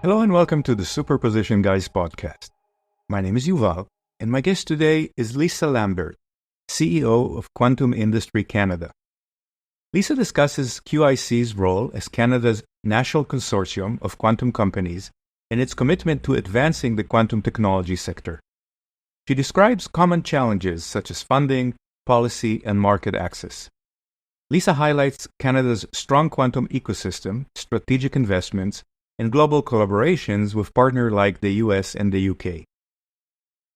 Hello and welcome to the Superposition Guys podcast. My name is Yuval, and my guest today is Lisa Lambert, CEO of Quantum Industry Canada. Lisa discusses QIC's role as Canada's national consortium of quantum companies and its commitment to advancing the quantum technology sector. She describes common challenges such as funding, policy, and market access. Lisa highlights Canada's strong quantum ecosystem, strategic investments, and global collaborations with partners like the US and the UK.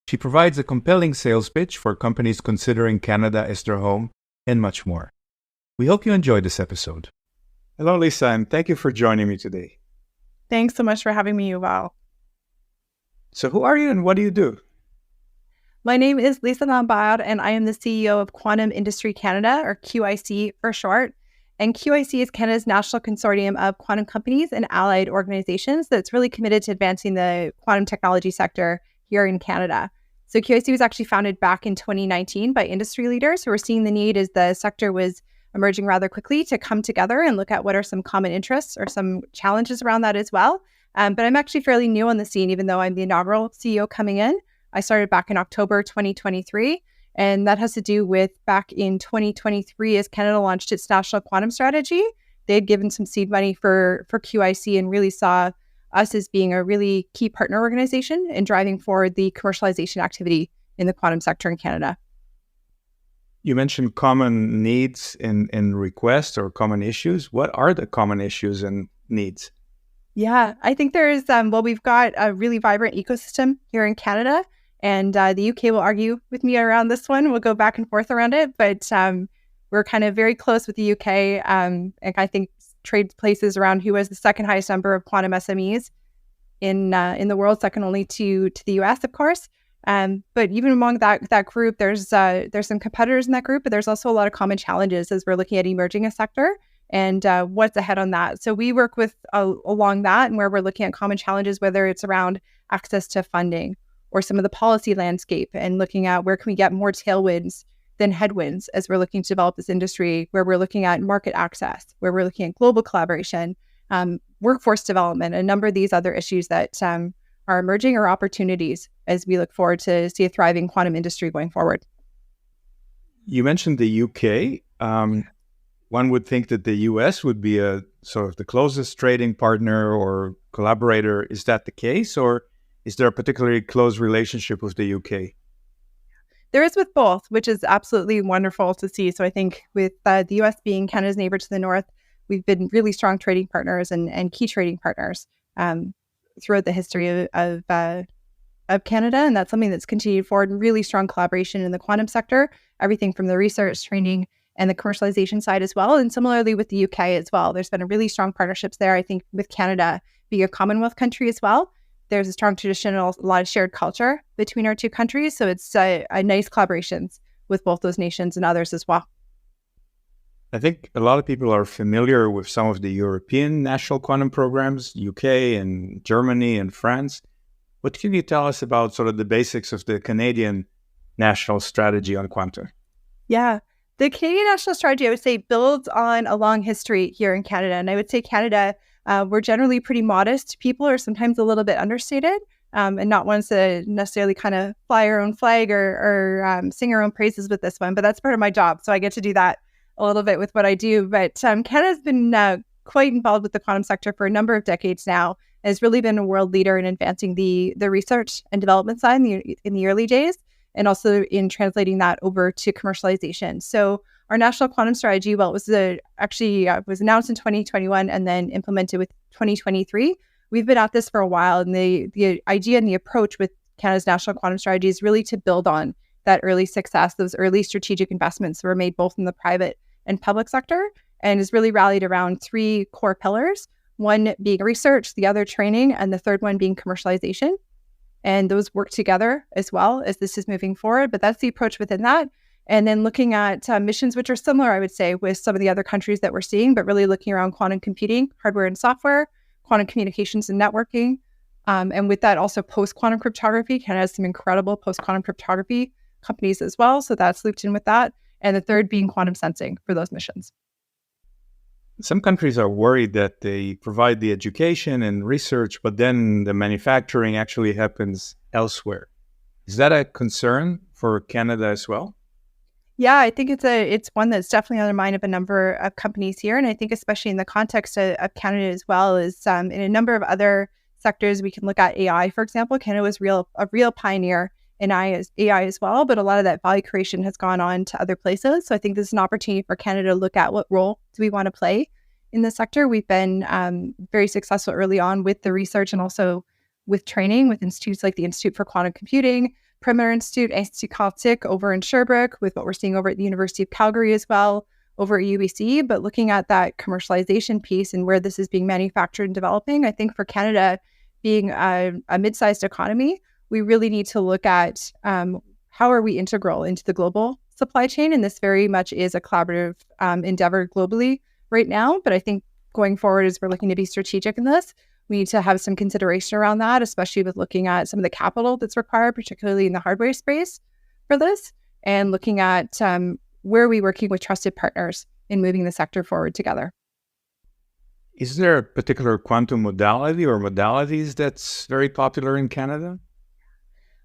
She provides a compelling sales pitch for companies considering Canada as their home, and much more. We hope you enjoyed this episode. Hello, Lisa, and thank you for joining me today. Thanks so much for having me, Yuval. So who are you and what do you do? My name is Lisa Lambert, and I am the CEO of Quantum Industry Canada, or QIC for short. And QIC is Canada's national consortium of quantum companies and allied organizations that's really committed to advancing the quantum technology sector here in Canada. So QIC was actually founded back in 2019 by industry leaders who were seeing the need as the sector was emerging rather quickly to come together and look at what are some common interests or some challenges around that as well. But I'm actually fairly new on the scene, even though I'm the inaugural CEO coming in. I started back in October 2023. And that has to do with back in 2023, as Canada launched its national quantum strategy, they had given some seed money for QIC and really saw us as being a really key partner organization in driving forward the commercialization activity in the quantum sector in Canada. You mentioned common needs and requests or common issues. What are the common issues and needs? Yeah, I think there's, we've got a really vibrant ecosystem here in Canada. And the UK will argue with me around this one. We'll go back and forth around it. But we're kind of very close with the UK. And I think trade places around who has the second highest number of quantum SMEs in the world, second only to the US, of course. But even among that group, there's some competitors in that group, but there's also a lot of common challenges as we're looking at emerging a sector and what's ahead on that. So we work with along that and where we're looking at common challenges, whether it's around access to funding, or some of the policy landscape and looking at where can we get more tailwinds than headwinds as we're looking to develop this industry, where we're looking at market access, where we're looking at global collaboration, workforce development, a number of these other issues that are emerging or opportunities as we look forward to see a thriving quantum industry going forward. You mentioned the UK. One would think that the US would be a sort of the closest trading partner or collaborator. Is that the case, or is there a particularly close relationship with the UK? There is with both, which is absolutely wonderful to see. So I think with the US being Canada's neighbor to the north, we've been really strong trading partners and key trading partners throughout the history of Canada. And that's something that's continued forward, and really strong collaboration in the quantum sector, everything from the research, training, and the commercialization side as well. And similarly with the UK as well. There's been a really strong partnerships there, I think, with Canada being a Commonwealth country as well. There's a strong tradition and a lot of shared culture between our two countries. So it's a nice collaborations with both those nations and others as well. I think a lot of people are familiar with some of the European national quantum programs, UK and Germany and France. What can you tell us about sort of the basics of the Canadian national strategy on quantum? Yeah, the Canadian national strategy, I would say, builds on a long history here in Canada. And I would say Canada, we're generally pretty modest. People are sometimes a little bit understated and not ones to necessarily kind of fly our own flag or sing our own praises with this one. But that's part of my job. So I get to do that a little bit with what I do. But Canada's been quite involved with the quantum sector for a number of decades now. Has really been a world leader in advancing the research and development side in the early days, and also in translating that over to commercialization. So our national quantum strategy, well, it was was announced in 2021 and then implemented with 2023. We've been at this for a while, and the idea and the approach with Canada's national quantum strategy is really to build on that early success, those early strategic investments that were made both in the private and public sector, and is really rallied around three core pillars, one being research, the other training, and the third one being commercialization. And those work together as well as this is moving forward. But that's the approach within that. And then looking at missions, which are similar, I would say, with some of the other countries that we're seeing, but really looking around quantum computing, hardware and software, quantum communications and networking. And with that, also post-quantum cryptography. Canada has some incredible post-quantum cryptography companies as well. So that's looped in with that. And the third being quantum sensing for those missions. Some countries are worried that they provide the education and research, but then the manufacturing actually happens elsewhere. Is that a concern for Canada as well? Yeah, I think it's one that's definitely on the mind of a number of companies here, and I think especially in the context of Canada as well is in a number of other sectors. We can look at AI, for example. Canada was a real pioneer in AI as well, but a lot of that value creation has gone on to other places. So I think this is an opportunity for Canada to look at what role do we want to play in the sector. We've been very successful early on with the research and also with training with institutes like the Institute for Quantum Computing, Perimeter Institute, Institut Quantique over in Sherbrooke, with what we're seeing over at the University of Calgary as well, over at UBC. But looking at that commercialization piece and where this is being manufactured and developing, I think for Canada being a mid-sized economy, we really need to look at how are we integral into the global supply chain. And this very much is a collaborative endeavor globally right now. But I think going forward, as we're looking to be strategic in this, we need to have some consideration around that, especially with looking at some of the capital that's required, particularly in the hardware space for this, and looking at where are we working with trusted partners in moving the sector forward together. Is there a particular quantum modality or modalities that's very popular in Canada?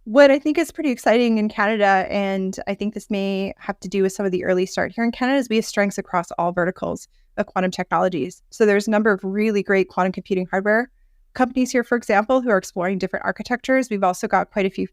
What I think is pretty exciting in Canada, and I think this may have to do with some of the early start here in Canada, is we have strengths across all verticals of quantum technologies. So there's a number of really great quantum computing hardware companies here, for example, who are exploring different architectures. We've also got quite a few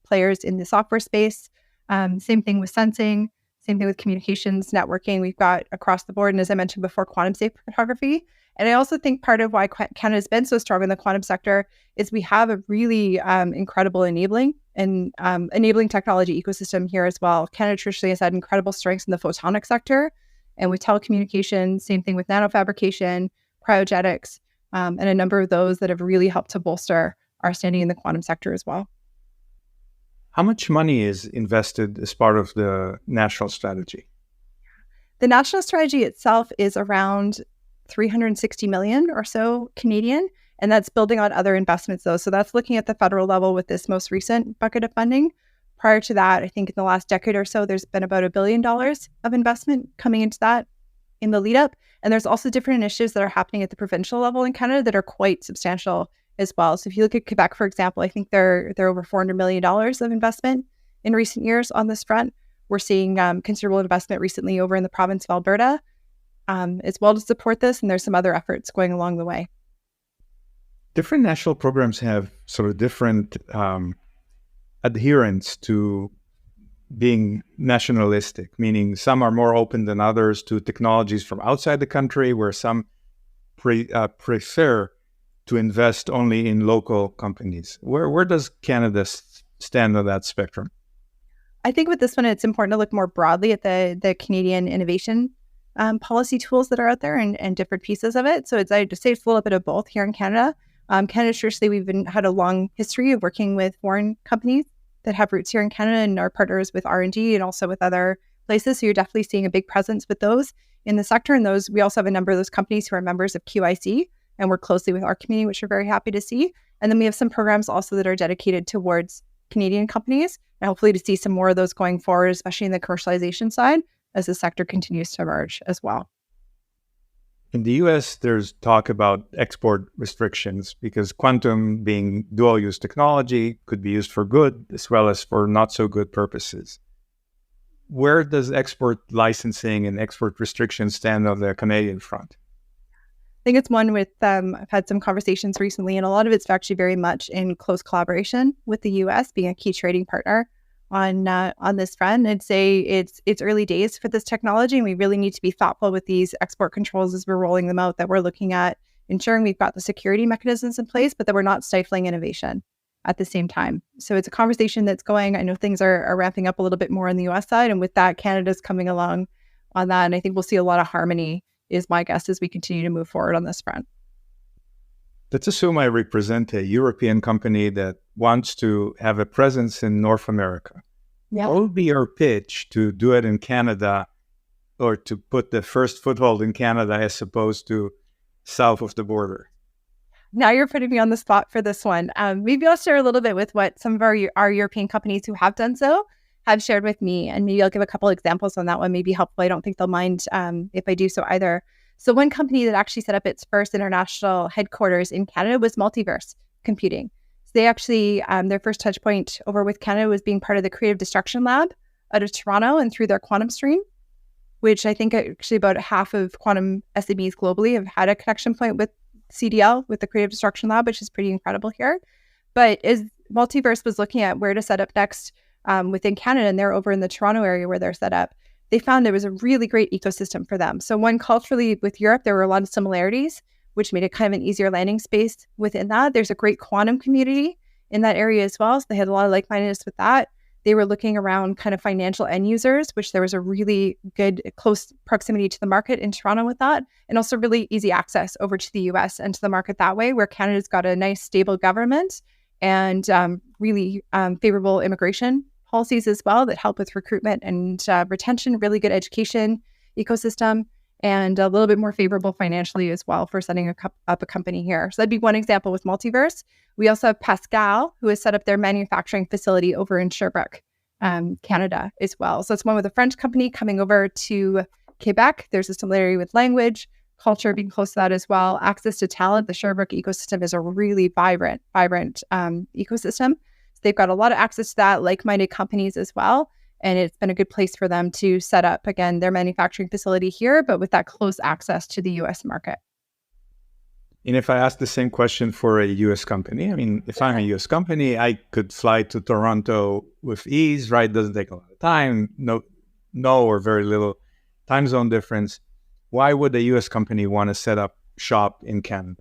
players in the software space. Same thing with sensing, same thing with communications, networking. We've got across the board. And as I mentioned before, quantum safe cryptography. And I also think part of why Canada's been so strong in the quantum sector is we have a really incredible enabling technology ecosystem here as well. Canada traditionally has had incredible strengths in the photonic sector and with telecommunications, same thing with nanofabrication, cryogenics, and a number of those that have really helped to bolster our standing in the quantum sector as well. How much money is invested as part of the national strategy? The national strategy itself is around 360 million or so Canadian, and that's building on other investments though. So that's looking at the federal level with this most recent bucket of funding. Prior to that, I think in the last decade or so, there's been about $1 billion of investment coming into that in the lead up. And there's also different initiatives that are happening at the provincial level in Canada that are quite substantial as well. So if you look at Quebec, for example, I think they're over $400 million of investment in recent years on this front. We're seeing considerable investment recently over in the province of Alberta as well to support this. And there's some other efforts going along the way. Different national programs have sort of different adherence to being nationalistic, meaning some are more open than others to technologies from outside the country, where some prefer to invest only in local companies. Where does Canada stand on that spectrum? I think with this one, it's important to look more broadly at the Canadian innovation policy tools that are out there and different pieces of it. So I'd just say it's a little bit of both here in Canada. Canada, traditionally, we've had a long history of working with foreign companies that have roots here in Canada and are partners with R&D and also with other places. So you're definitely seeing a big presence with those in the sector. And those, we also have a number of those companies who are members of QIC and work closely with our community, which we're very happy to see. And then we have some programs also that are dedicated towards Canadian companies, and hopefully to see some more of those going forward, especially in the commercialization side, as the sector continues to emerge as well. In the US, there's talk about export restrictions because quantum, being dual-use technology, could be used for good as well as for not so good purposes. Where does export licensing and export restrictions stand on the Canadian front? I think it's one with, I've had some conversations recently, and a lot of it's actually very much in close collaboration with the US, being a key trading partner on this front. I'd say it's early days for this technology, and we really need to be thoughtful with these export controls as we're rolling them out, that we're looking at ensuring we've got the security mechanisms in place, but that we're not stifling innovation at the same time. So it's a conversation that's going. I know things are ramping up a little bit more on the US side, and with that, Canada's coming along on that. And I think we'll see a lot of harmony, is my guess, as we continue to move forward on this front. Let's assume I represent a European company that wants to have a presence in North America. Yeah. What would be your pitch to do it in Canada, or to put the first foothold in Canada as opposed to south of the border? Now you're putting me on the spot for this one. Maybe I'll share a little bit with what some of our European companies who have done so have shared with me, and maybe I'll give a couple examples on that one, maybe helpful. I don't think they'll mind if I do so either. So one company that actually set up its first international headquarters in Canada was Multiverse Computing. So they actually, their first touch point over with Canada was being part of the Creative Destruction Lab out of Toronto and through their quantum stream, which I think actually about half of quantum SMEs globally have had a connection point with CDL, with the Creative Destruction Lab, which is pretty incredible here. But as Multiverse was looking at where to set up next within Canada, and they're over in the Toronto area where they're set up, they found there was a really great ecosystem for them. So one, culturally with Europe, there were a lot of similarities, which made it kind of an easier landing space within that. There's a great quantum community in that area as well. So they had a lot of like-mindedness with that. They were looking around kind of financial end users, which there was a really good close proximity to the market in Toronto with that, and also really easy access over to the US and to the market that way, where Canada's got a nice stable government and really favorable immigration policies as well that help with recruitment and retention, really good education ecosystem, and a little bit more favorable financially as well for setting up a company here. So that'd be one example with Multiverse. We also have Pascal, who has set up their manufacturing facility over in Sherbrooke, Canada as well. So it's one with a French company coming over to Quebec. There's a similarity with language, culture being close to that as well. Access to talent. The Sherbrooke ecosystem is a really vibrant ecosystem. So they've got a lot of access to that, like-minded companies as well. And it's been a good place for them to set up, again, their manufacturing facility here, but with that close access to the US market. And if I ask the same question for a US company, I mean, if I'm a US company, I could fly to Toronto with ease, right? Doesn't take a lot of time, no or very little time zone difference. Why would a US company want to set up shop in Canada?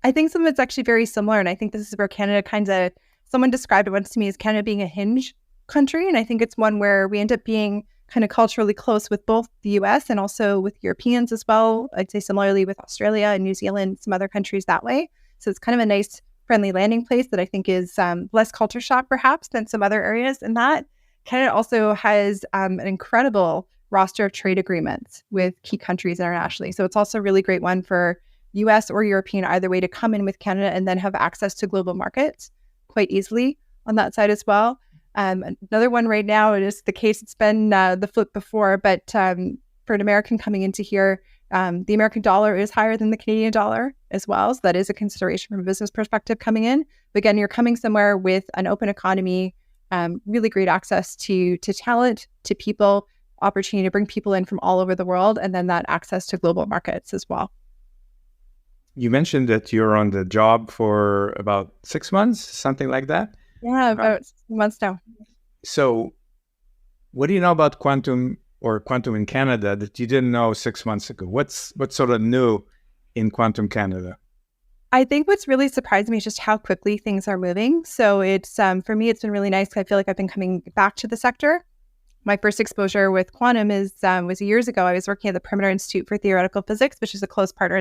I think some of it's actually very similar. And I think this is where Canada someone described it once to me as Canada being a hinge country. And I think it's one where we end up being kind of culturally close with both the US and also with Europeans as well. I'd say similarly with Australia and New Zealand, some other countries that way. So it's kind of a nice, friendly landing place that I think is less culture shock perhaps than some other areas in that. Canada also has an incredible roster of trade agreements with key countries internationally. So it's also a really great one for US or European either way to come in with Canada and then have access to global markets quite easily on that side as well. Another one right now, it is the case, it's been the flip before, but for an American coming into here, the American dollar is higher than the Canadian dollar as well. So that is a consideration from a business perspective coming in. But again, you're coming somewhere with an open economy, really great access to talent, to people, opportunity to bring people in from all over the world, and then that access to global markets as well. You mentioned that you're on the job for about 6 months, something like that? Yeah, about 6 months now. So what do you know about quantum or quantum in Canada that you didn't know 6 months ago? What's sort of new in quantum Canada? I think what's really surprised me is just how quickly things are moving. So it's for me, it's been really nice. I feel like I've been coming back to the sector. My first exposure with quantum was years ago. I was working at the Perimeter Institute for Theoretical Physics, which is a close partner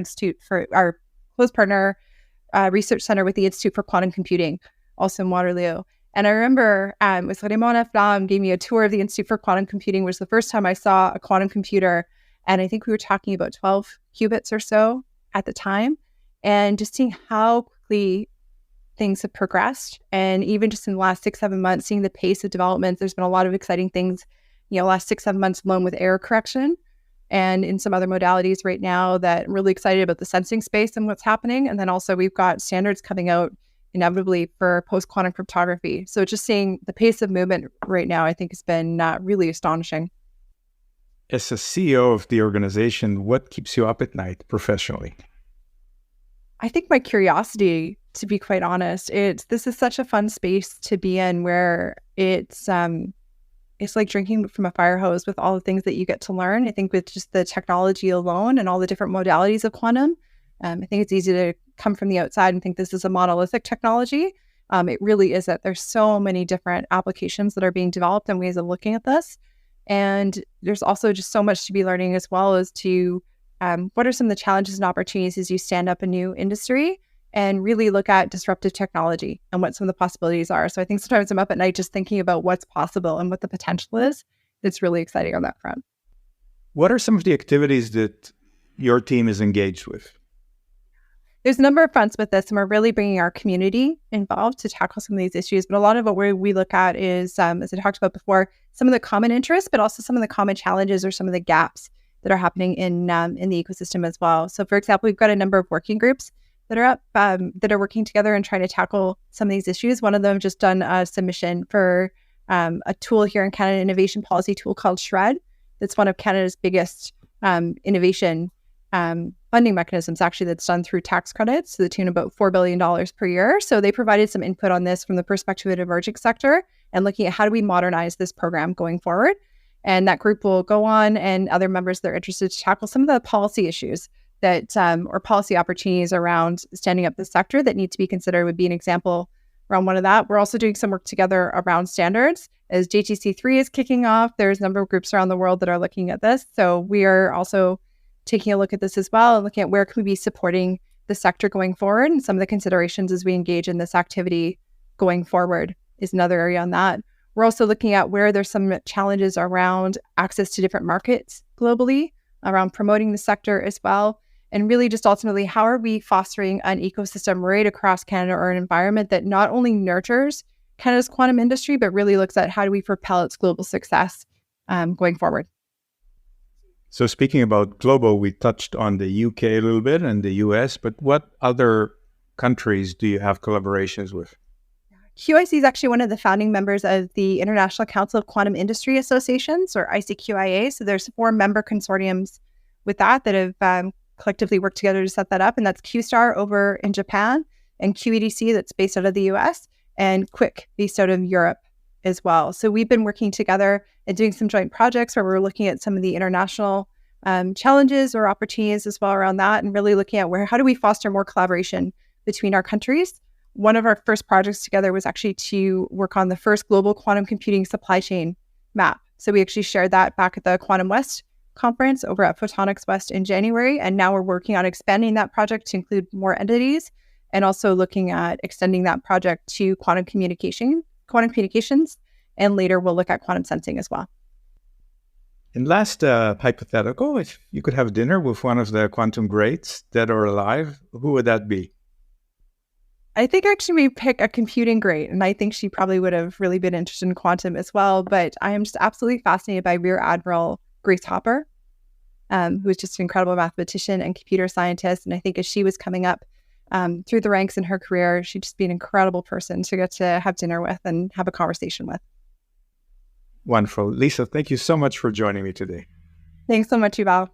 research center with the Institute for Quantum Computing, also in Waterloo. And I remember it was Raymond Flamme gave me a tour of the Institute for Quantum Computing, which was the first time I saw a quantum computer. And I think we were talking about 12 qubits or so at the time. And just seeing how quickly things have progressed. And even just in the last 6-7 months, seeing the pace of developments, there's been a lot of exciting things, last 6-7 months alone with error correction and in some other modalities right now that I'm really excited about the sensing space and what's happening. And then also we've got standards coming out inevitably for post-quantum cryptography. So just seeing the pace of movement right now, I think has been really astonishing. As a CEO of the organization, what keeps you up at night professionally? I think my curiosity, to be quite honest. This is such a fun space to be in where it's like drinking from a fire hose with all the things that you get to learn. I think with just the technology alone and all the different modalities of quantum, I think it's easy to come from the outside and think this is a monolithic technology. It really isn't. There's so many different applications that are being developed and ways of looking at this. And there's also just so much to be learning as well as to what are some of the challenges and opportunities as you stand up a new industry and really look at disruptive technology and what some of the possibilities are. So I think sometimes I'm up at night just thinking about what's possible and what the potential is. It's really exciting on that front. What are some of the activities that your team is engaged with? There's a number of fronts with this, and we're really bringing our community involved to tackle some of these issues. But a lot of what we look at is, as I talked about before, some of the common interests, but also some of the common challenges or some of the gaps that are happening in the ecosystem as well. So, for example, we've got a number of working groups that are up that are working together and trying to tackle some of these issues. One of them just done a submission for a tool here in Canada, innovation policy tool called SHRED. That's one of Canada's biggest innovation funding mechanisms, actually, that's done through tax credits to the tune of about $4 billion per year. So they provided some input on this from the perspective of the emerging sector and looking at how do we modernize this program going forward. And that group will go on, and other members that are interested to tackle some of the policy issues that or policy opportunities around standing up the sector that need to be considered would be an example around one of that. We're also doing some work together around standards. As JTC3 is kicking off, there's a number of groups around the world that are looking at this. So we are also taking a look at this as well and looking at where can we be supporting the sector going forward, and some of the considerations as we engage in this activity going forward is another area on that. We're also looking at where there's some challenges around access to different markets globally, around promoting the sector as well, and really just ultimately how are we fostering an ecosystem right across Canada, or an environment that not only nurtures Canada's quantum industry, but really looks at how do we propel its global success going forward. So speaking about global, we touched on the UK a little bit and the US, but what other countries do you have collaborations with? QIC is actually one of the founding members of the International Council of Quantum Industry Associations, or ICQIA. So there's 4 member consortiums with that have collectively worked together to set that up. And that's QSTAR over in Japan, and QEDC that's based out of the US, and QUIC based out of Europe as well. So we've been working together and doing some joint projects where we're looking at some of the international challenges or opportunities as well around that, and really looking at how do we foster more collaboration between our countries. One of our first projects together was actually to work on the first global quantum computing supply chain map. So we actually shared that back at the Quantum West conference over at Photonics West in January. And now we're working on expanding that project to include more entities, and also looking at extending that project to quantum communications, and later we'll look at quantum sensing as well. And last hypothetical, if you could have dinner with one of the quantum greats, dead or alive, who would that be? I think actually we pick a computing great, and I think she probably would have really been interested in quantum as well. But I am just absolutely fascinated by Rear Admiral Grace Hopper, who is just an incredible mathematician and computer scientist. And I think as she was coming up through the ranks in her career, she'd just be an incredible person to get to have dinner with and have a conversation with. Wonderful. Lisa, thank you so much for joining me today. Thanks so much, Yuval.